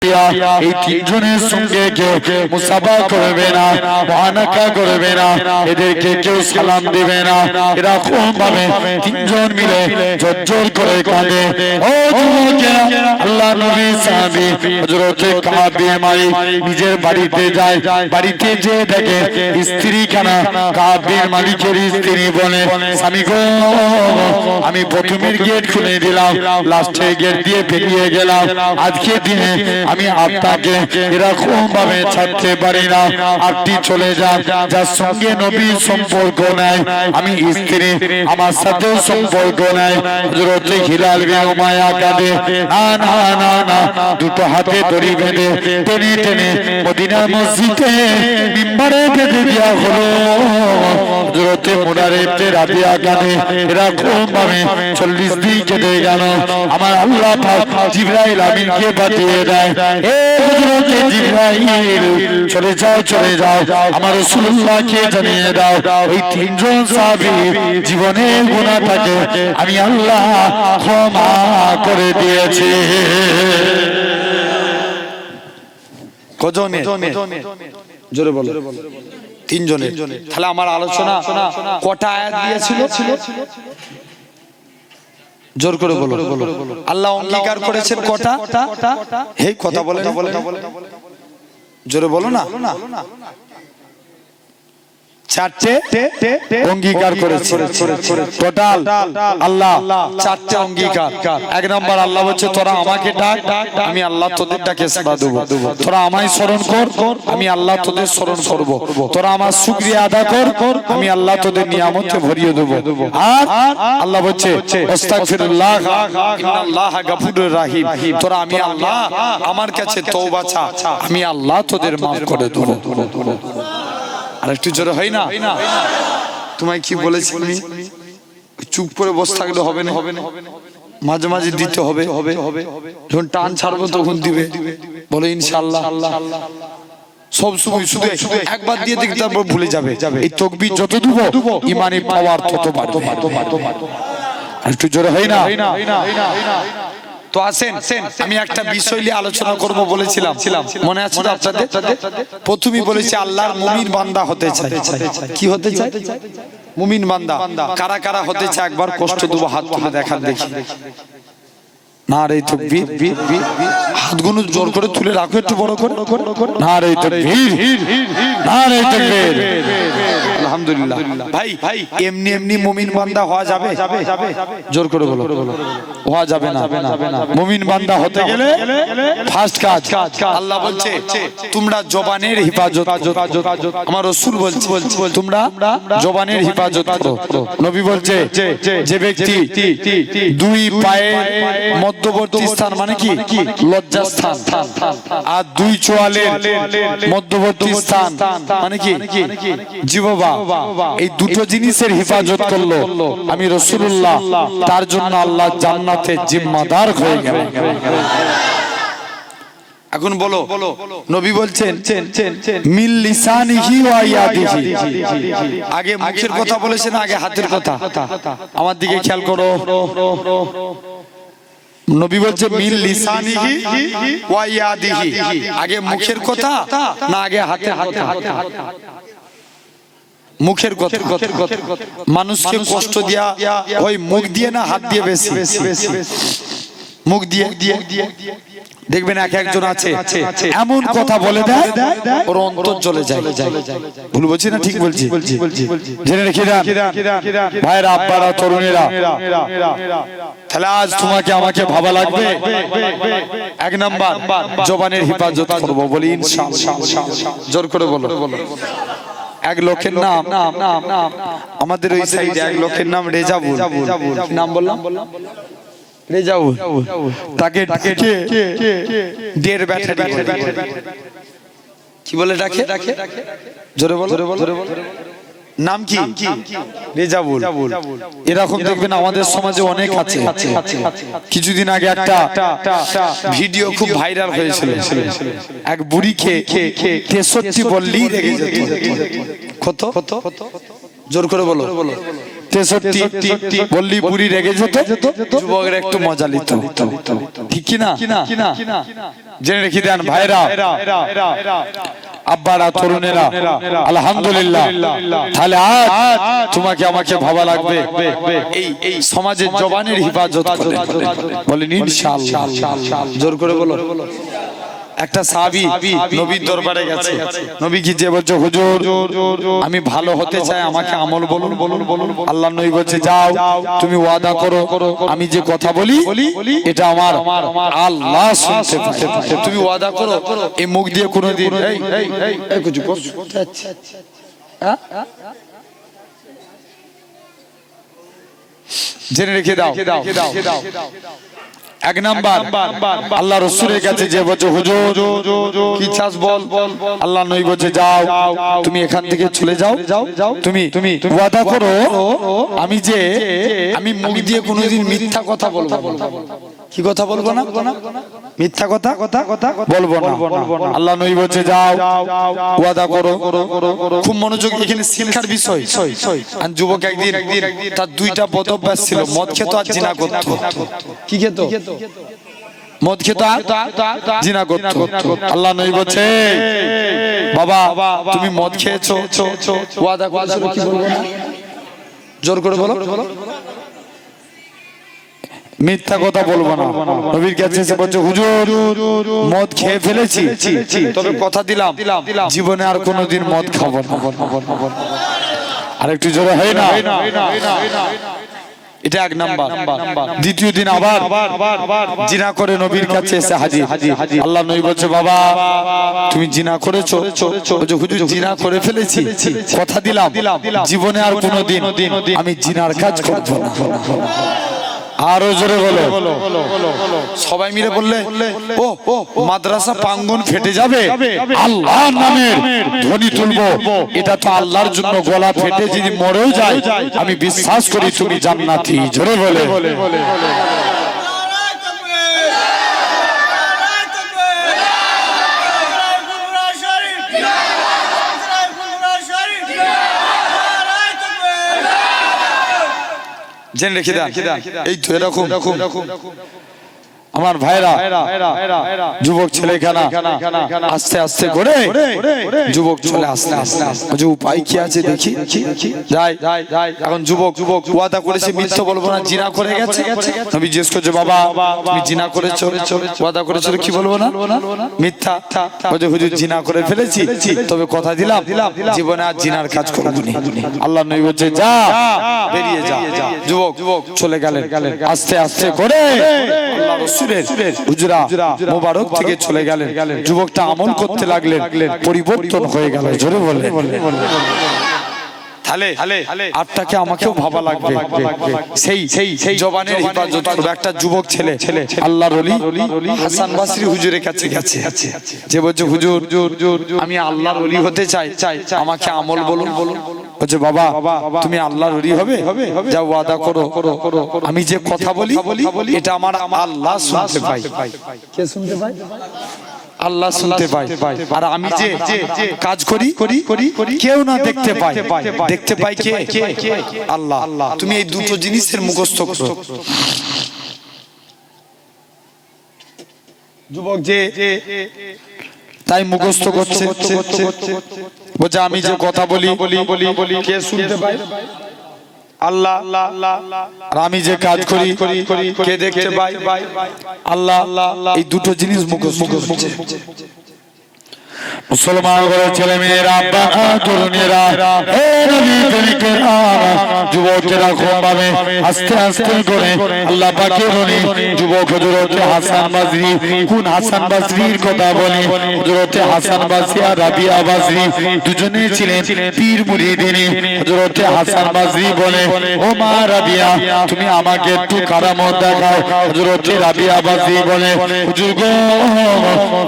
এই তিনজনের সঙ্গে কেউ মুসাফা করবে না, মুআনাকা করবে না, এদেরকে কেউ সালাম দেবে না। এরকম ভাবে তিনজন মিলে জোর করে কাঁদে। ও যুবকেরা, আল্লাহ নবী সাহাবী হযরত কাব বিন মালিক নিজের বাড়িতে যায়। বাড়িতে যেয়ে দেখে স্ত্রী খানা কাব বিন মালিকের স্ত্রী বলে, স্বামী গো, আমি প্রথমের গেট খুলে দিলাম, লাস্টের গেট দিয়ে বেরিয়ে গেলাম। আজকে দিনে আমি আপনাকে এরকম ভাবে ছাড়তে পারি না। আপনি চলে যান, যার সঙ্গে নবীর সম্পর্ক নাই, আমি স্ত্রী, আমার সাথেও সম্পর্ক নাই। হযরত হিলাল বিন উমাইয়া কাঁদে, না না না না, দুটো হাতে দড়ি বেঁধে টেনে টেনে মদিনার মসজিদে মিম্বারে বেঁধে দেওয়া হলো। হযরত মুনার ইবনে রাবিয়া কাঁদে, এরকম ভাবে 40 দিন কেটে গেল। আমার আল্লাহ পাক জিবরাইল আমিনকে পাঠিয়ে দেয়, এ হযরত জিবরাইল, চলে যাও চলে যাও, আমার রাসূলুল্লাহকে জানিয়ে দাও ওই তিনজন সাহাবী জীবনের গুনাহটাকে আমি আল্লাহ ক্ষমা করে দিয়েছি। কজনে? জোরে বলো। তিনজনে। তাহলে আমার আলোচনা কটা আয়াত দিয়েছিল? জোর করে বলো। আল্লাহ অঙ্গীকার করেছেন কটা? এই কথা বলে না, জোরে বলো না। চারটে অঙ্গীকার করেছে টোটাল। আল্লাহ চারটে অঙ্গীকার। এক নম্বর, আল্লাহ বলছে তোরা আমাকে ডাক, আমি আল্লাহ তোদের ডাকে সাড়া দেব। তোরা আমায় স্মরণ কর, আমি আল্লাহ তোদের স্মরণ করব। তোরা আমার শুকরিয়া আদা কর, আমি আল্লাহ তোদের নিয়ামতে ভরিয়ে দেব। আর আল্লাহ বলছে আস্তাগফিরুল্লাহ ইন্নাল্লাহা গাফুরুর রাহিম, তোরা আমি আল্লাহ আমার কাছে তওবা চা, আমি আল্লাহ তোদের maaf করে দেব। আর একটু জোরে হয় না? তোমায় কি বলেছি আমি? চুপ করে বসে থাকলে হবে না, মাঝে মাঝে দিতে হবে। যখন টান ছাড়বো তখন দিবে। বলো ইনশাআল্লাহ। সব সময় শুধু একবার দিয়ে দেখি, তারপর ভুলে যাবে। এই তাকবীর যত দিব ঈমানে পাওয়ার তত বাড়বে। আর একটু জোরে হয় না? তো আসেন, আমি একটা বিষয় নিয়ে আলোচনা করব বলেছিলাম, মনে আছে তো আপনাদের? প্রথমেই বলেছি আল্লাহর মুমিন বান্দা হতে চাই। কি হতে চাই? মুমিন বান্দা। কারা কারা হতে চায় একবার কষ্ট দেবো, হাত তুলে দেখান দেখি। নারে তাকবীর, হাতগুলো জোর করে তুলে রাখো একটু বড় করে। নারে তাকবীর, নারে তাকবীর। আলহামদুলিল্লাহ। ভাই এমনি এমনি মুমিন বান্দা হওয়া যাবে? জোর করে বলো। হওয়া যাবে না। মুমিন বান্দা হতে গেলে ফার্স্ট কাজ, আল্লাহ বলছে তোমরা জবানের হিফাজত। আমার রাসূল বলছে তোমরা জবানের হিফাজত করো। নবী বলছে যে ব্যক্তি দুই পায়ের মধ্যবর্তী স্থান, মানে কি লজ্জাস্থান, আর দুই চোয়ালের মধ্যবর্তী স্থান, মানে কি জিহ্বা, এই দুটো জিনিসের হিফাজত করলো আমি রাসূলুল্লাহ, তার জন্য আল্লাহ জান্নাতে জিম্মাদার হয়ে গেলেন। এখন বলো, নবী বলছেন মিল লিসানিহি ওয়া ইয়াদিহি। আগে মুখের কথা বলেছেন, আগে হাতের কথা? আমার দিকে খেয়াল করো। নবী বলছে মিল লিসানিহি ওয়া ইয়াদিহি, আগে মুখের কথা না আগে হাতের কথা? মুখের কথা। মানুষকে কষ্ট দিয়া ওই মুখ দিয়ে না হাত দিয়ে বেশি? মুখ দিয়ে। দেখবেন এক একজন আছে এমন কথা বলে দেয় ওর অন্তর চলে যায়। ভুল বলছি না ঠিক বলছি? জেনে রেখে দেন ভাইরা, আব্বারা, তরুণেরা। তাহলে আজ তোমাকে আমাকে ভাবা লাগবে। এক নাম্বার, জবানের হিফাজত করবো, বলি ইনশাআল্লাহ। জোর করে বলো। এক লোকের নাম, আমাদের ওই সাইডে এক লোকের নাম রেজাবুল। নাম বললাম রেজাবুল। তাকে কি বলে ডাকে? জোরে বলো। নাম কি? রেজাবুল। এরকম দেখবেন আমাদের সমাজে অনেক আছে। কিছুদিন আগে একটা ভিডিও খুব ভাইরাল হয়েছিল, এক বুড়িকে 63 বললেই রেগে যেত। কত? জোর করে বলো। 63 বললি বুড়ি রেগে যেত, যুবকরা একটু মজা নিত, ঠিক কি না? জেনে রেখে দেন ভাইরা, আব্বারা, তরুণেরা, আলহামদুলিল্লাহ। তাহলে আজ তোমাকে আমাকে ভাবা লাগবে এই সমাজের জবানের হিফাজত করে, বলেন ইনশাআল্লাহ। জোর করে বলো। একটা সাহাবী নবীর দরবারে গেছে, নবী কি যে বলছে, হুজুর আমি ভালো হতে চাই, আমাকে আমল বলুন। আল্লাহ নবী বলছে, যাও তুমি ওয়াদা করো, আমি যে কথা বলি এটা আমার আল্লাহ শুনতে পায়। তুমি ওয়াদা করো এই মুখ দিয়ে কোনোদিন জেনে রেখে দাও। এক নাম্বার আল্লাহ রাসূলের কাছে যে বলছে, হুজুর কি চাস বল। আল্লাহ নবী বলছে, যাও তুমি এখান থেকে চলে যাও, তুমি ওয়াদা করো আমি মুখ দিয়ে কোনোদিন মিথ্যা কথা বলবো না। কি কথা বলবো না? মিথ্যা কথা বলবো না। আল্লাহ নবী বলছে, যাও ওয়াদা করো। খুব মনোযোগ, এখানে শিক্ষার বিষয়। আর যুবক একদিন তার দুইটা বদ অভ্যাস ছিল, মদ খেত আর জিনা করত। কি খেত? মদ খেত আর জিনা করত। আল্লাহ নবী বলছে, বাবা তুমি মদ খেয়েছো, ওয়াদা করেছো কি বলবো না? জোর করে বলো। মিথ্যা কথা বলবো না। নবীর কাছে এসে বলছে, হুজুর মদ খেয়ে ফেলেছি, তবে কথা দিলাম জীবনে আর কোনোদিন মদ খাবো না। আর একটু জোরে হয় না? এটা এক নাম্বার। দ্বিতীয় দিন আবার জিনা করে নবীর কাছে এসে হাজির। আল্লাহ নবী বলছে, বাবা তুমি জিনা করেছো? বলছে, হুজুর জিনা করে ফেলেছি, কথা দিলাম জীবনে আর কোনোদিন আমি জিনার কাজ করবো না। আরো জোরে বলো। সবাই মিলে বললে, ও মাদ্রাসা প্রাঙ্গণ ফেটে যাবে, আল্লাহর নামের ধ্বনি তুলবো, এটা তো আল্লাহর জন্য। গলা ফেটে যদি মরেও যায় আমি বিশ্বাস করি তুমি জান্নাতি। জোরে বলে। জেনে রেখে দেন, এই তো এরকম আমার ভাইরা, যুবক ছেলেখানা আস্তে আস্তে করে যুবক চলে আসতে আসতে উপায় কি আছে দেখি যাই। এখন যুবক ওয়াদা করেছে মিথ্যা বলবো না, জিনা করে গেছে। নবী জিজ্ঞেস করছে, বাবা তুমি জিনা করেছো, ওয়াদা করেছো কি বলবো না? মিথ্যা। বলছে, হুজুর জিনা করে ফেলেছি, তবে কথা দিলাম জীবনে আর জিনার কাজ করবো না। আল্লাহ নবী বলছে, যা বেরিয়ে যা। যুবক চলে গেলেন আস্তে আস্তে করে। আল্লাহ রাসূলের হুজরা মোবারক থেকে চলে গেলেন। যুবকটা আমল করতে লাগলেন, পরিবর্তন হয়ে গেল। জোরে বলে। আপনাকে আমাকেও ভাবা লাগবে, সেই জবানের হিফাজত করবে। একটা যুবক ছেলে আল্লাহর ওলি হাসান বসরি হুজুরের কাছে গেছে, যে বলছে, হুজুর আমি আল্লাহর ওলি হতে চাই, আমাকে আমল বলুন। বলছে, বাবা তুমি আল্লাহর ওলি হবে, যা ওয়াদা করো, আমি যে কথা বলি এটা আমার আল্লাহ শুনতে পাই। কে শুনতে পাই? আল্লাহ শুনতে পায়। আর আমি যে কাজ করি কেউ না দেখতে পায়, দেখতে পায় কে? আল্লাহ। তুমি এই দুটো জিনিসের মুখস্থ করো। যুবক যে তাই মুখস্থ করছে, বলছে আমি যে কথা বলি কে শুনতে পায়? আল্লাহ। আর আমি যে কাজ করি কে দেখতে পায়? আল্লাহ। এই দুটো জিনিস মুখস্থ করছে। মুসলমান ঘরের ছেলে মেয়েরা, তরুণেরা, যুবকেরা খুব ভাবে আস্তে আস্তে করে আল্লাহ পাকের যুবক হযরত হাসান বসরি। কোন হাসান বসরির কথা বলি? হযরত হাসান বসরি আর রাবিয়া বসরি দুজনেই ছিলেন পীর মুরিদিনী। হযরত হাসান বসরি বলে, ও মা রাবিয়া তুমি আমাকে একটু কারামত দেখাও। হযরত রাবিয়া বসরি বলে, হুজুর গো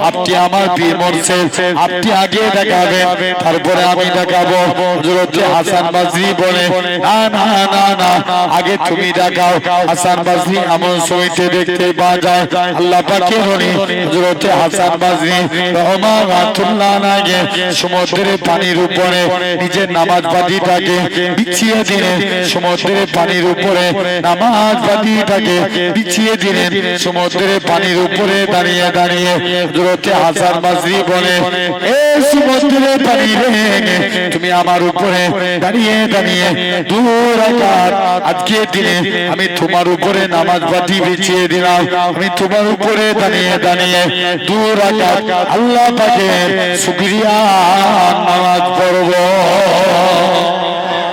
আপনি আমার পীর মুর্শিদ, আপনি আগে দেখাবেন তারপরে আমি দেখাবো। হযরত হাসান বসরি বলে না না না না, আগে তুমি দেখাও। হাসান বসরি এমন সময়তে দেখতে পাওয়া যায় আল্লাহ পাকের ওলি হযরত হাসান বসরি রহমাতুল্লাহ আলাইহি সমুদ্রের পানির উপরে নিজের নামাজ বাঁধিটাকে বিছিয়ে দিলেন। সমুদ্রের পানির উপরে নামাজ বাঁধিটাকে বিছিয়ে দিলেন। সমুদ্রের পানির উপরে দাঁড়িয়ে দাঁড়িয়ে হযরত হাসান বসরি বলে এ সমুদ্রের পানি রে, তুমি আমার উপরে দাঁড়িয়ে দাঁড়িয়ে 2 রাকাত আজকে দিনে আমি তোমার উপরে নামাজ বাঁধি বিছিয়ে দিলাম। আমি তোমার উপরে দাঁড়িয়ে দাঁড়িয়ে 2 রাকাত আল্লাহ পাকের শুকরিয়া নামাজ পড়বো।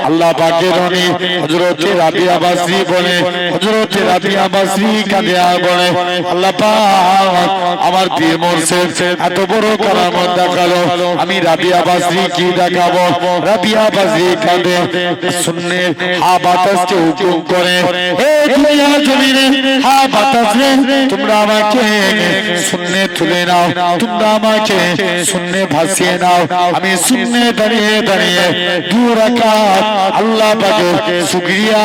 আল্লাহ পাকের ওলি হযরত রাবিয়া বসরি বলে হযরত রাবিয়া বসরি কাঁদিয়া বলে আল্লাহ পাক আমার পীর মুর্শিদ এত বড় কারামত দেখালো, আমি রাবিয়া বসরি কি দেখাবো। রাবিয়া বসরি কাঁদে শুননে হা বাতাসকে হুকুম করে হে দুনিয়া জমিনে হা বাতাস রে, তোমরা আমাকে শুননে তুলে নাও, তোমরা আমাকে শুননে ভাসিয়ে নাও। আমি শুননে দাঁড়িয়ে দাঁড়িয়ে 2 রাকাত আল্লাহ পাকের শুকরিয়া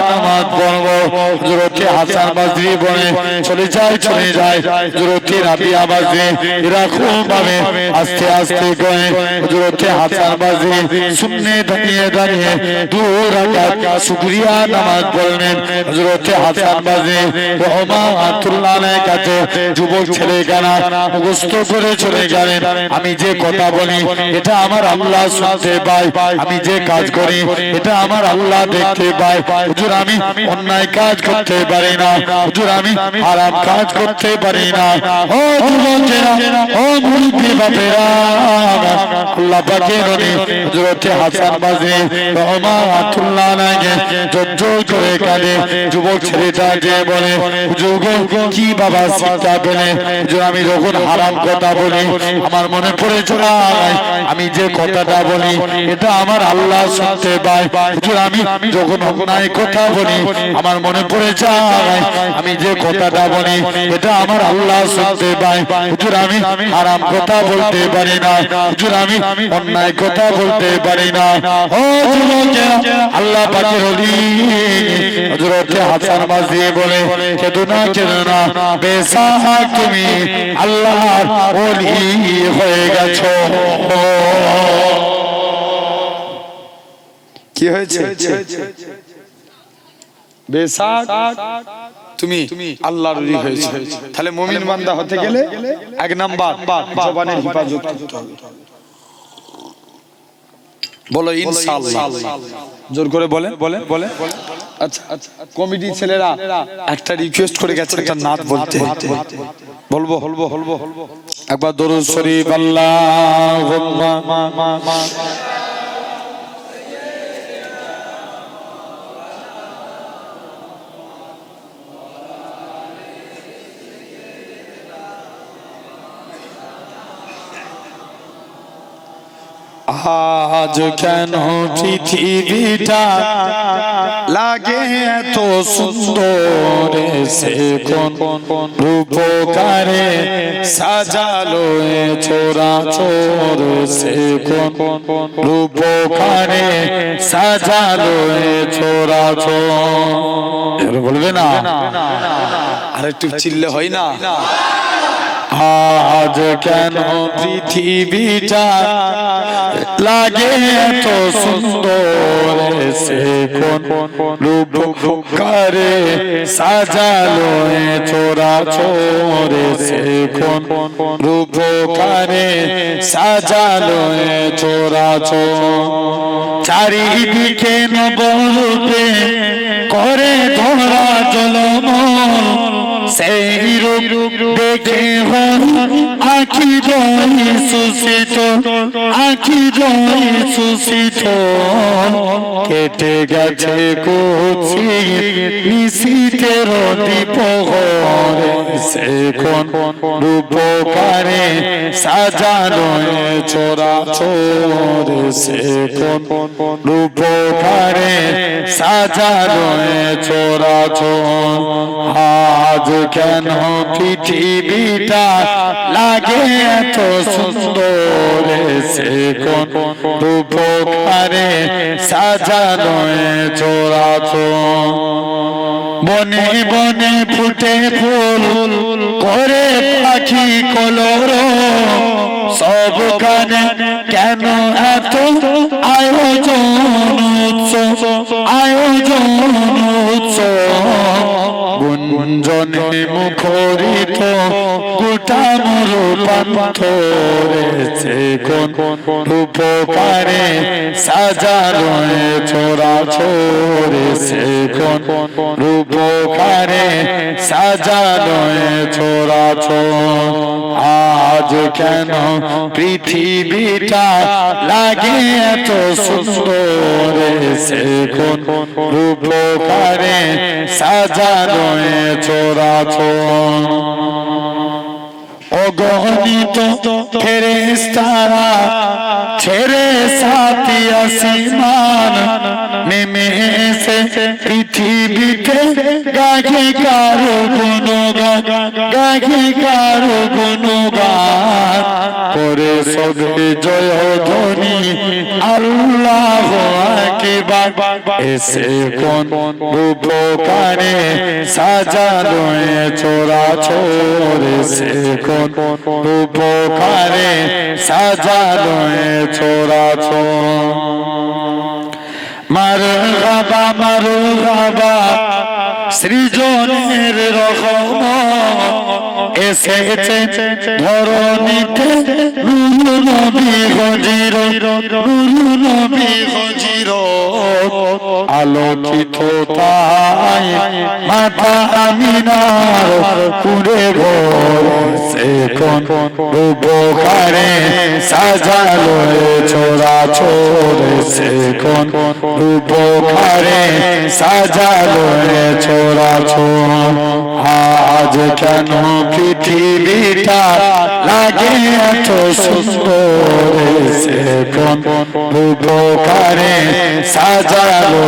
নামাজ পড়বো। হযরত হাসান বসরি বলে চলে যায় চলে যায়। হযরত রাবিয়া বসরি এরকম ভাবে আস্তে আস্তে করে হযরত হাসান বসরি শুননে দাঁড়িয়ে দাঁড়িয়ে 2 রাকাত শুকরিয়া নামাজ পড়লেন। হযরত হাসান বসরি রহমাতুল্লাহ আলাইহির কাছে যুবক ছেলেখানা মুখস্থ করে চলে গেলেন। আমি যে কথা বলি এটা আমার আল্লাহ শুনতে পায়, আমি যে কাজ করি এটা আমার আল্লাহ দেখতে পায়। হুজুর আমি অন্যায় কাজ করতে পারি না, হুজুর আমি হারাম কাজ করতে পারি না। ও যুবকেরা, ও মুরব্বি বাপেরা, আল্লাহ পাকের ওলি হযরত হাসান বসরি রহমাতুল্লাহ আলাইহি জোর করে কাঁদে। যুবক ছেলেটা যে বলে হুজুর কি বাবা শিক্ষা পেলে? হুজুর আমি যখন হারাম কথা বলি আমার মনে পড়ে যায় আমি যে কথাটা বলি এটা আমার আল্লাহ শুনতে পায়। হুজুর আমি যখন অন্যায় কথা বলি আমার মনে পড়ে যায় আমি যে কথাটা বলি এটা আমার আল্লাহ শুনতে পায়। হুজুর আমি হারাম কথা বলতে পারি না, হুজুর আমি অন্যায় কথা বলতে পারি না। ও যুবকেরা, আল্লাহ পাকের ওলি হযরত হাসান বসরি বলে কেঁদো না কেঁদো না, বেশক তুমি আল্লাহর ওলি হয়ে গেছো। কি হয়েছে? বেশক তুমি আল্লাহর ওলি হয়েছে। তাহলে মুমিন বান্দা হতে গেলে 1 নাম্বার জবানের হিফাজত করতে হবে। বলো ইনশাআল্লাহ, জোর করে বলে বলে বলে। আচ্ছা কমিটি ছেলেরা একটা রিকোয়েস্ট করে গেছে একটা নাত বলতে, বলবো বলবো বলবো একবার দরুদ শরীফ আল্লাহুম্মা আজ কেন পৃথিবীটা লাগে এত সুন্দর, সে কোন রূপকারে সাজালো এ চরাচর, সে কোন রূপকারে সাজালো এ চরাচর। বলবে না আর একটু চিল্লে হয় না? আজ কেন পৃথিবীটা লাগে এত সুন্দর, সে কোন রূপকারে সাজালো এ চরাচর, সে কোন রূপকারে সাজালো এ চরাচর। চারিদিকে নবরূপে করে ধরা জলমল, সেই রূপ দেখে আখি জয় সুশীত, আখি জয় সুশীত। কেটে গেছে কুচি নিশীথের দ্বীপহর, সে কোন রূপকারে সাজানো এ চরাচর, সে কোন রূপকারে সাজানো এ চরাচর। আজ কেন পৃথিবীটা লাগে এত সুন্দর সে কোন উপকারে সাজানো চোরাচোর বনে বনে ফুটে ফুল করে পাখি কলর সবখানে কেন এত আয়োজন আয়োজন গুঞ্জনে মুখরিত গোটা মরুপাথরে কোন উপকারে সাজানো চোরাচোরে সে কোন উপকারে সাজানো চোরাচোর আজ কেন পৃথিবীটা লাগে এত সুন্দর সে কোন উপকারে সাজানো চোরাচোর অগণিত ফেরেশতারা ছেড়ে সাথী আসমান নেমে এসে পৃথিবীতে গাহে কারো গুণগান গাহে কারো গুণগান করে সবে জয়ধ্বনি আল্লাহু আকবার এসে কোন উপকারে সাজানো চোরাচোর সে কোন উপকারে সাজানো চোরাচোর মারহাবা মারহাবা সৃজনের রহমত এসেছে ধরণীতে নূর নবী হজিরত নূর নবী হজিরত আলোকিত তাই মাতা আমিনার কুড়ে ঘর সে কোন উপকারে সাজালো চোরাচোর সে কোন উপকারে সাজালো চোরাচোর আজ কেন পৃথিবীটা লাগে এত সুন্দর সে কোন উপকারে সাজালো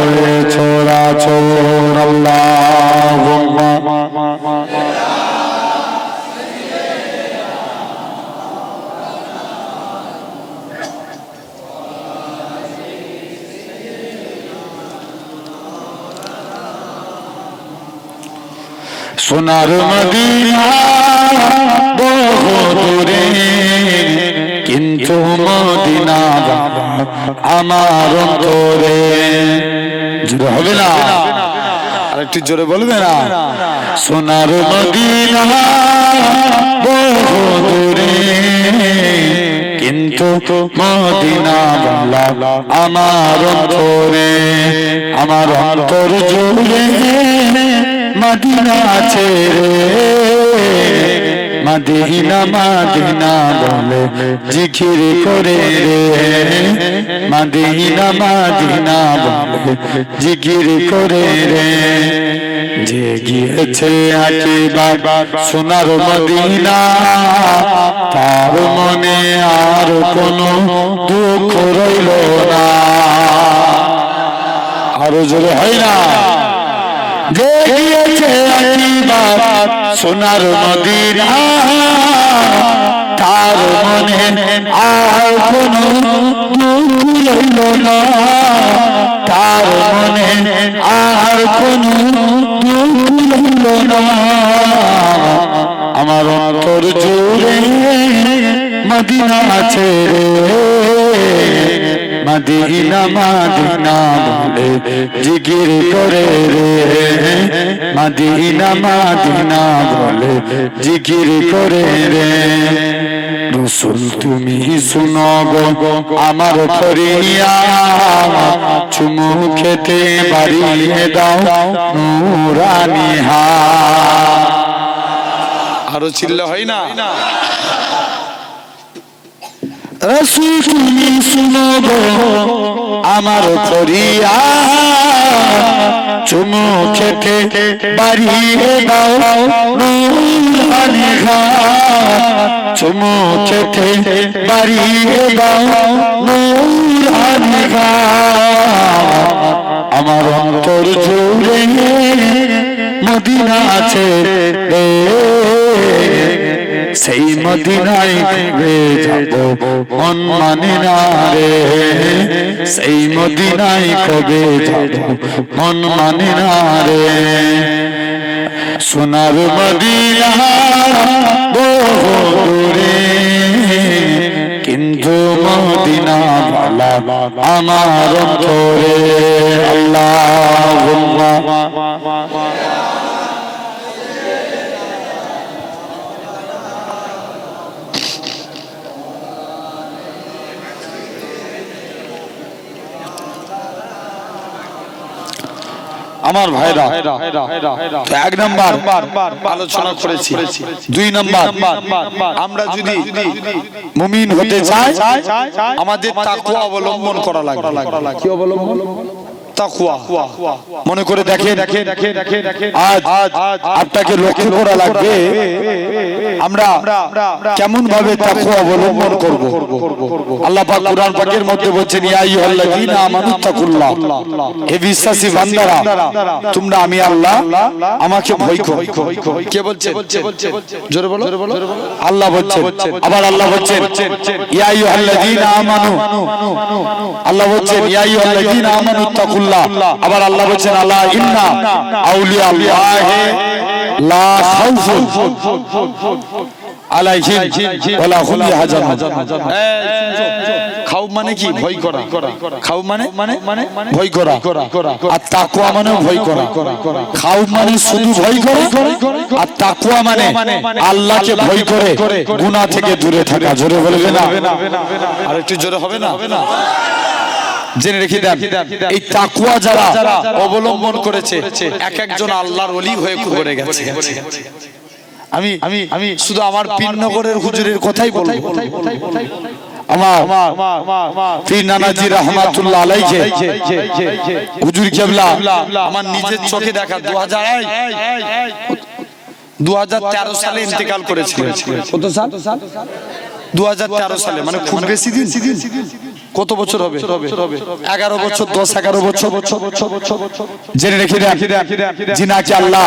চোরাচোর আল্লাহুম্মা সোনার মদিনা বহু দূরে কিন্তু মদিনা আমার অন্তরে জোরে হবে না আরেকটু জোরে বলবে না সোনার মদিনা বহু দূরে কিন্তু মদিনা আমার অন্তরে আমার অন্তর জুড়ে মদিনা আছে মদিনা মদিনা বলে জিকির করে রে মদিনা মদিনা বলে জিকির করে রে যে গিয়েছে একবার সোনার মদিনা তার মনে আর কোনো দুঃখ রইল না আরো জোরে হয় না যে গিয়েছে একবার সোনার মদিনা তার মনে আর কোনো দুঃখ রইল না তার মনে আর কোনো দুঃখ রইল না আমার অন্তর জুড়ে মদিনা আছে মদিনা মদিনা বলে জিকির করে রে মদিনা মদিনা বলে জিকির করে রে রসুল তুমি শুনো গো আমার ফরিয়াদ চুমু খেতে বাড়িয়ে দাও নূরানি হাত আরো চিল্লা হয় না রাসূল তুমি শুনো গো আমার ফরিয়াদ, চুমু খেতে বাড়িয়ে দাও নূরানি ঘাট, চুমু খেতে বাড়িয়ে দাও নূরানি ঘাট। আমার অন্তর জুড়ে মদিনা আছে রে, সেই মদিনায় কবে যাব মন মানে না রে, সেই মদিনায় কবে যাব মন মানে না রে। সোনার মদিনা বহু দূরে, কিন্তু মদিনা ভালা আমার অন্তরে। আল্লাহুম্মা আমার ভাইরা এক নাম্বার আলোচনা করেছি। দুই নাম্বার, আমরা যদি মুমিন হতে চাই আমাদের তাকওয়া অবলম্বন করা লাগবে। কি অবলম্বন? তাকওয়া। মনে করে দেখেন আজ আপনাকে লক্ষ্য করা লাগবে আমরা কেমন ভাবে তাকওয়া অবলম্বন করব। আল্লাহ পাক কুরআন পাকের মধ্যে বলেছেন, ইয়া আইয়ুহাল্লাযীনা আমানুত্তাকুল্লাহ, হে বিশ্বাসী বান্দারা তোমরা আমি আল্লাহ আমাকে ভয় করো। কে বলছে? জোরে বলো। আল্লাহ বলছেন। আবার আল্লাহ বলছেন ইয়া আইয়ুহাল্লাযীনা আমানু, আল্লাহ বলছেন ইয়া আইয়ুহাল্লাযীনা আমানুত্তাকুল্লাহ। আবার আল্লাহ বলছেন আলা ইন্না আউলিয়া আল্লাহি লা খাউফুন আলাইহিম ওয়ালা হুম ইয়াহজানুন। খাউফ মানে কি? ভয় করা। খাউফ মানে ভয় করা, আর তাকওয়া মানে ভয় করা। খাউফ মানে শুধু ভয় করা, আর তাকওয়া মানে আল্লাহকে ভয় করে গুনাহ থেকে দূরে থাকা। জোরে বলবে না? আর একটু জোরে হবে না? জেনে রেখে দেন, এই তাকওয়া যারা অবলম্বন করেছে এক একজন আল্লাহর ওলি হয়ে কবরে গেছে। আমি শুধু আমার পীরনগরের হুজুরের কথাই বলবো। আমার পীর নানাজি রাহমাতুল্লাহ আলাইহি হুজুর কেবলা আমার নিজের চোখে দেখা 2013 সালে ইন্তেকাল করেছিলেন। কত সাল? 2013 সালে, মানে খুব বেশি দিন। কত বছর হবে? 11 বছর, 10-11 বছর। জেনে রেখে দেন, যিনাকে আল্লাহ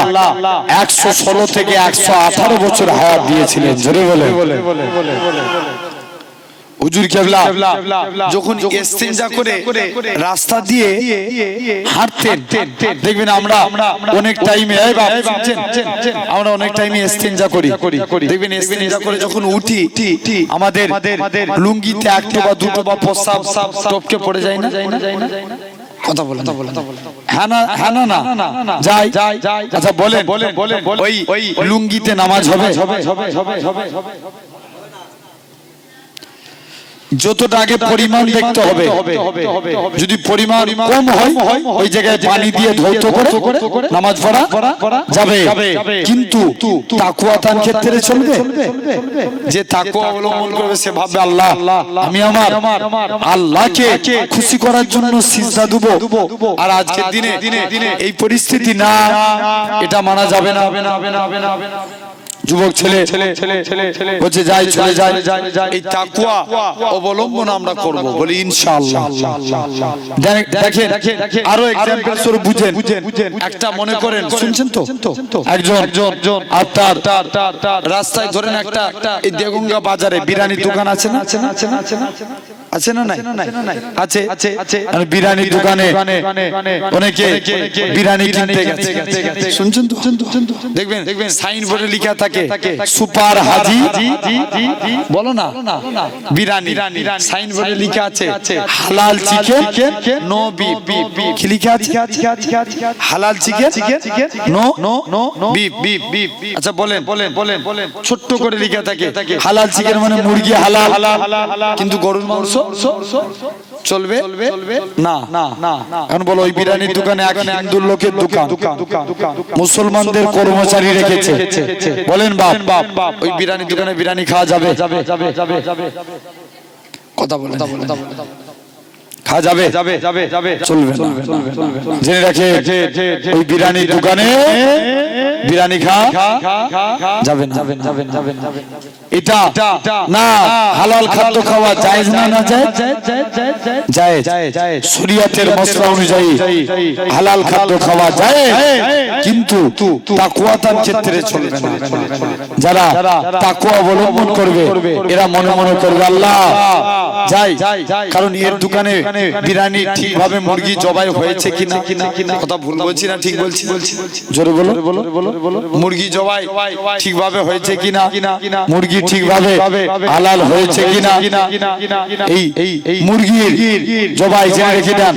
116 থেকে 118 বছর হায়াত দিয়েছিলেন। জোরে বলে হুজুর কেবলা যখন ইস্তেঞ্জা করে রাস্তা দিয়ে হাঁটতেন, দেখবেন আমরা অনেক টাইমে আমরা অনেক টাইমে ইস্তেঞ্জা করি। দেখবেন ইস্তেঞ্জা করে যখন উঠি আমাদের লুঙ্গিতে একটা বা দুটো বা প্রস্রাব টপকে পড়ে যায় না? কথা বলেন। হ্যাঁ না যাই। আচ্ছা বলেন, ওই লুঙ্গিতে নামাজ হবে? যতটা আগে পরিমাণ দেখতে হবে, যদি পরিমাণ কম হয় ওই জায়গায় পানি দিয়ে ধৌত করে নামাজ পড়া যাবে। কিন্তু তাকওয়া তার ক্ষেত্রে চলবে। যে তাকওয়া অবলম্বন করবে সে ভাববে আল্লাহ আমি আমার আল্লাহকে খুশি করার জন্য সিজদা দেব, আর আজকের দিনে এই পরিস্থিতি না, এটা মানা যাবে না। যুবক ছেলে বলছে যাই, চলে যায়। এই তাকওয়া অবলম্বন আমরা করব বলি ইনশাআল্লাহ। দেখেন আরো एग्जांपल স্বরূপ বুঝেন। একটা মনে করেন, শুনছেন তো, একজন আপনার রাস্তায় ধরেন একটা এই দেগঙ্গা বাজারে বিরিয়ানি দোকান আছে না? আছে না? নাই আছে। আর বিরিয়ানি দোকানে অনেকে বিরিয়ানি কিনতে গেছে। শুনছেন তো? দেখবেন সাইনবোর্ডে লেখা থাকে সুপার হাজি, বলো না বিরিয়ানি। সাইনবোর্ডে লেখা আছে হালাল চিকেন নো বিফ। কি লেখা আছে? হালাল চিকেন নো বিফ। আচ্ছা বলেন, ছোট্ট করে লেখা থাকে হালাল চিকেন মানে মুরগি হালাল, কিন্তু গরুর মাংস চলবে না। এখন বলো ওই বিরিয়ানির দোকানে এক হিন্দুর লোকের দোকান, মুসলমানদের কর্মচারী রেখেছে, বলেন বাপ ওই বিরিয়ানির দোকানে বিরিয়ানি খাওয়া যাবে? কথা বলে খাওয়া যাবে চলবে না জেনে রাখে ওই বিরিয়ানির দোকানে বিরিয়ানি যাবে না এটা না হালাল খাদ্য খাওয়া জায়েজ না না জায়েজ শরীয়তের মশলা অনুযায়ী হালাল খাদ্য খাওয়া যায় কিন্তু তাকওয়াতার ক্ষেত্রে চলবে না যারা তাকওয়া অবলম্বন করবে এরা মনে মনে করবে আল্লাহ যাই কারণ এর দোকানে বিরিয়ানি ঠিকভাবে মুরগি জবাই হয়েছে কিনা কথা ভুল বলছি না ঠিক বলছি জোরে বলো মুরগি জবাই ঠিকভাবে হয়েছে কিনা মুরগি ঠিকভাবে হালাল হয়েছে কিনা এই মুরগির জবাই জেনে রেখে দেন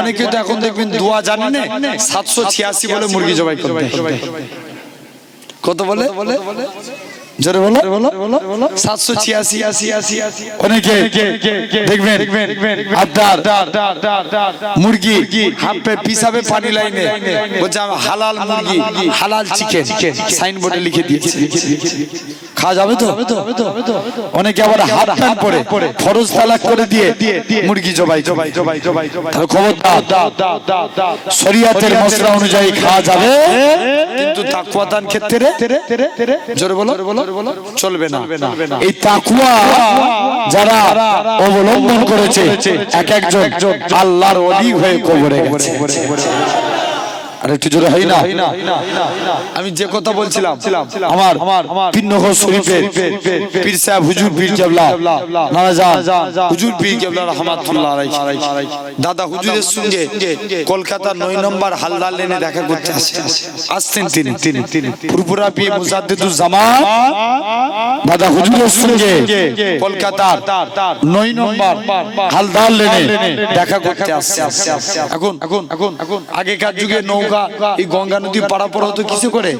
অনেকে তো এখন দেখবেন দোয়া জানে না 786 বলে মুরগি জবাই করতে কত বলে জোরে বলো 786 অনেকে দেখবেন আপনার মুরগি হাফে পিসাবে পানি লাইনে বলছে হালাল মুরগি হালাল চিকেন সাইনবোর্ডে লিখে দিয়েছে খাওয়া যাবে তো অনেকে আবার হাত টান পড়ে ফরজ তালাক করে দিয়ে মুরগি জবাই খবরদার শরীয়তের মশলা অনুযায়ী খাওয়া যাবে কিন্তু তাকওয়াদান ক্ষেত্রে জোরে বলো চলবে না এই তাকওয়া যারা অবলম্বন করেছে এক একজন আল্লাহর ওলি হয়ে কবরে গেছে আর একটু জোরে হয় না আমি যে কথা বলছিলাম আমার পিন্নগর শরীফের পীর সাহেব হুজুর পীর কেবলা নানাজান হুজুর পীর কেবলা রাহমাতুল্লাহ আলাইহি দাদা হুজুরের সঙ্গে কলকাতা 9 নম্বর হালদার লেনে দেখা করতে আসছেন তিনি পুরপুরা পীর মুজাদ্দিদুজ জামান দাদা হুজুরের সঙ্গে কলকাতার 9 নম্বর হালদার লেনে দেখা করতে আসছে এখন আগেকার যুগে নৌকা এই গঙ্গা নদী পারাপার হতো কিসে করে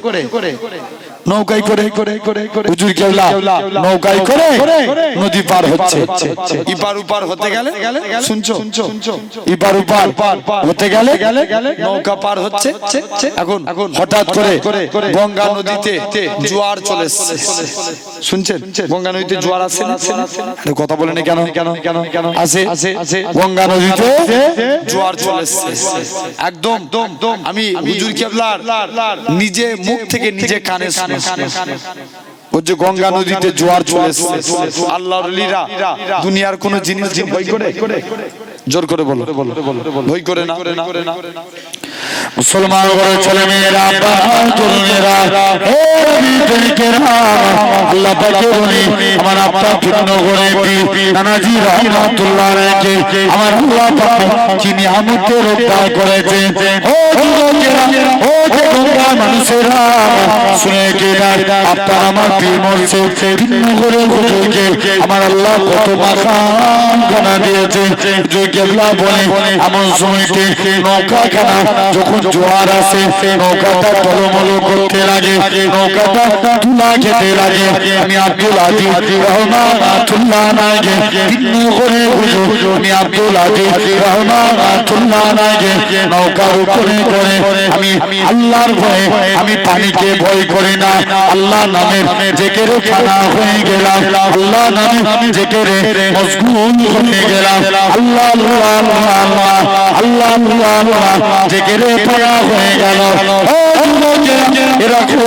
নৌকায় করে হুজুর কেবলা নৌকায় করে নদী পার হচ্ছে ইপার উপার হতে গেলে শুনছো ইপার উপার হতে গেলে নৌকা পার হচ্ছে এখন হঠাৎ করে গঙ্গা নদীতে জোয়ার চলে এসেছে শুনছেন গঙ্গা নদীতে জোয়ার আসে না কথা বলেন কেন আসে গঙ্গা নদীতে জোয়ার চলে এসেছে একদম আমি হুজুর কেবলার নিজে মুখ থেকে নিজে কানে শুনে গঙ্গা নদীতে জোয়ার চলে এসেছে আল্লাহর ওলিরা দুনিয়ার কোন জিনিস ভয় করে জোর করে বলো ভয় করে না মুসলমান ঘরের ছেলে মেয়েরা তরুণেরা আল্লাহ পাকের ওলি আমার আপনার পিন্নগরে নানাজি রাহমাতুল্লাহ আলাইহি আমার আল্লাহ পাক কি নিয়ামতের উদ্ধার করেছে ও যুবকেরা ও গঙ্গা মানুষেরা শুনে গেলেন আপনার আমার পীর মুর্শিদ পিন্নগরে হুজুরকে আমার আল্লাহ কত মাকাম গানা দিয়েছে যে কেবলা বলে এমন সময়তে নৌকাখানা যখন জোয়ার আসে নৌকাটা টলমল করতে লাগে নৌকাটা তুলা খেতে লাগে আমি আব্দুল আজিজ রহমাতুল্লাহ আলাইহি পিন্নগরে হুজুর আমি আব্দুল আজিজ রহমাতুল্লাহ আলাইহি নৌকার উপরে করে আমি আল্লাহর ভয়ে আমি পানিকে ভয় করি না আল্লাহ নামের জিকিরে ফানা হয়ে গেলাম আল্লাহ নামে জিকিরে মশগুল হয়ে গেলাম আল্লাহ আল্লাহ আল্লাহ আল্লাহ জিকিরে ফানা হয়ে গেল এরকম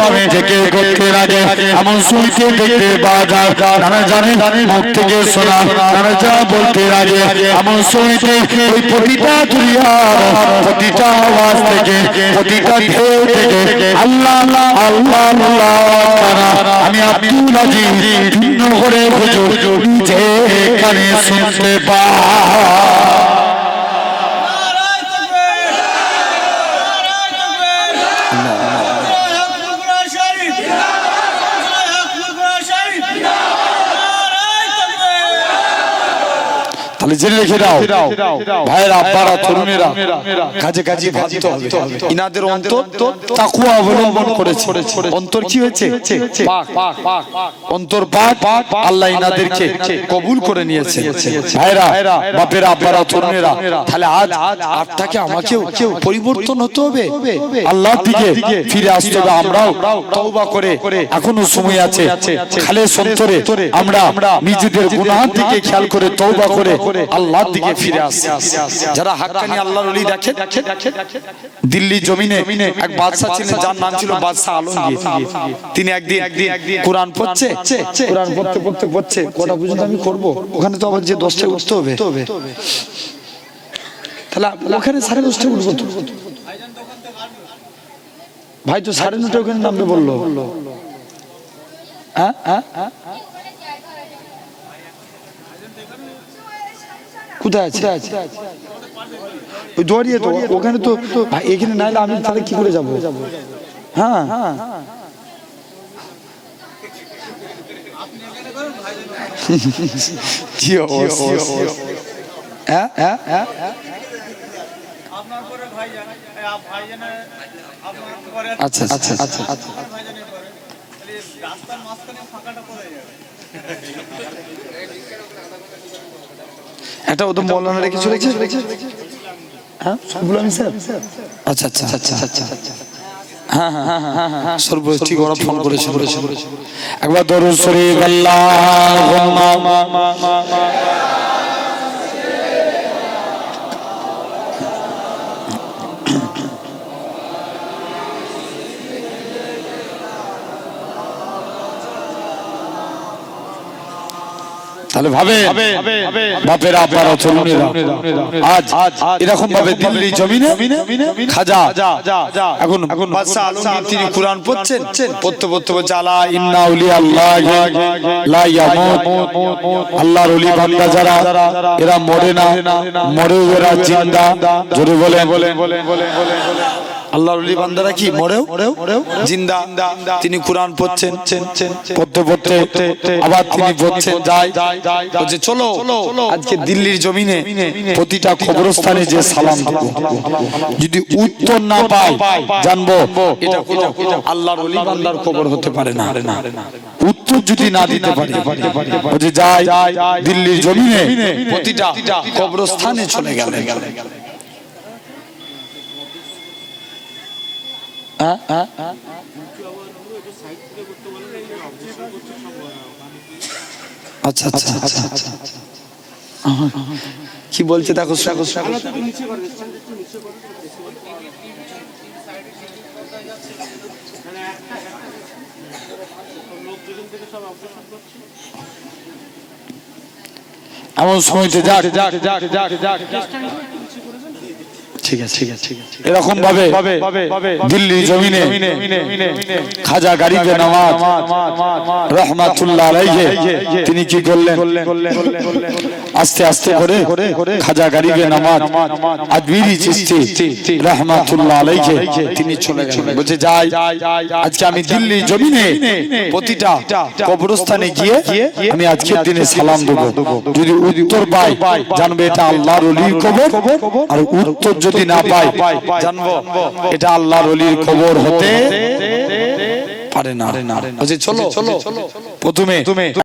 ভাবে জিকির করতে লাগে এমন শুনতে দেখতে বাজার নানা জানে মুখ থেকে শোনা নানা যা বলতে লাগে এমন শুনতে ওই প্রতিটা দুনিয়ার প্রতিটা আওয়াজ থেকে প্রতিটা ঢেউ থেকে আল্লাহ আল্লাহ আল্লাহ আমি আব্দুল আজিজ পিন্নগরে হুজুর নিজে কানে শুনতে পাই তাহলে জেনে রেখে দাও ভাইয়েরা, আব্বারা, তরুণেরা, কাজে কাজে ভাবতে হবে। ইনাদের অন্তর তাকওয়া অবলম্বন করেছে। অন্তর কি হয়েছে? পাক। অন্তর পাক, আল্লাহ ইনাদেরকে কবুল করে নিয়েছে। ভাইয়েরা, বাপেরা, আব্বারা, তরুণেরা, তাহলে আজ আপনাকে আমাকেও পরিবর্তন হতে হবে, আল্লাহর দিকে ফিরে আসতে হবে। আমরাও তওবা করে, এখনো সময় আছে, খালেস অন্তরে আমরা নিজেদের গুনাহের দিকে খেয়াল করে তওবা করে আল্লাহর দিকে ফিরে আসি। যারা হাক্কানি আল্লাহর ওলি দেখেন, দিল্লি জমিনে এক বাদশা ছিলেন, যার নাম ছিল বাদশা আলমগীর। তিনি একদিন কোরআন পড়ছে, কোরআন পড়তে কটা পর্যন্ত আমি করব, ওখানে তো আবার যে 10টায় উঠতে হবে, তাহলে ওখানে 10:30 উঠবো তো ভাই, তো 9:30 ওখানে নামবে বললো। কোথায় আছে? ওই দৌড়িয়ে তো ওখানে তো ভাই, এখানে নাইলে আমি তাহলে কি করে যাবো? হ্যাঁ, কি আচ্ছা আচ্ছা আচ্ছা, এটা ও তো মৌলানা রেখে চলেছে। হ্যাঁ, আচ্ছা আচ্ছা আচ্ছা আচ্ছা, হ্যাঁ হ্যাঁ হ্যাঁ হ্যাঁ, সর্বোচ্চ ঠিক ওরা ফোন করেছে। একবার দরুদ শরীফ আল্লাহুম্মা। তাহলে ভাবে বাপেরা, আব্বারা, তরুণেরা, আজ এরকম ভাবে দিল্লি জমিনে খাজা এখন বাদশা আলমগীর তিনি কোরআন পড়ছেন, পড়তে বলছে আলা ইন্না আউলিয়া আল্লাহি লা ইয়ামুত। আল্লাহর ওলি বান্দা যারা, এরা মরে না, মরেও এরা জিন্দা। জোরে বলেন। আল্লাহর ওলি বান্দারা কি মরেও জিন্দা। তিনি কোরআন পড়ছেন, পড়তে আবার তিনি বলছেন বলছে চলো আজকে দিল্লির জমিনে প্রতিটা কবরস্থানে যে সালাম দেব, যদি উত্তর না পাই জানবো এটা কোনো আল্লাহর ওলি বান্দার কবর হতে পারে না। উত্তর যদি না দিতে পারে, বলছে যাই দিল্লির জমিনে প্রতিটা কবরস্থানে চলে গেল। আচ্ছা আচ্ছা আচ্ছা আচ্ছা, কি বলছে দেখো। এমন সময়তে যাক, ঠিক আছে ঠিক আছে, এরকম ভাবে দিল্লি জমিনে খাজা গরিবে নওয়াজ রহমাতুল্লাহ আলাইহি তিনি কি করলেন, আস্তে আস্তে করে খাজা গরিবে নওয়াজ আজমিরি চিশতি রহমাতুল্লাহ আলাইহি তিনি চলে গেলেন। বলছে যাই আজকে আমি দিল্লি জমিনে প্রতিটা কবরস্থানে গিয়ে আমি আজকের দিনে সালাম দেব, যদি উত্তর পাই জানবে এটা আল্লাহর ওলির কবর, আর উত্তর যদি না পাই জানবো এটা আল্লাহর ওলির কবর হতে পারে না। চলো প্রথমে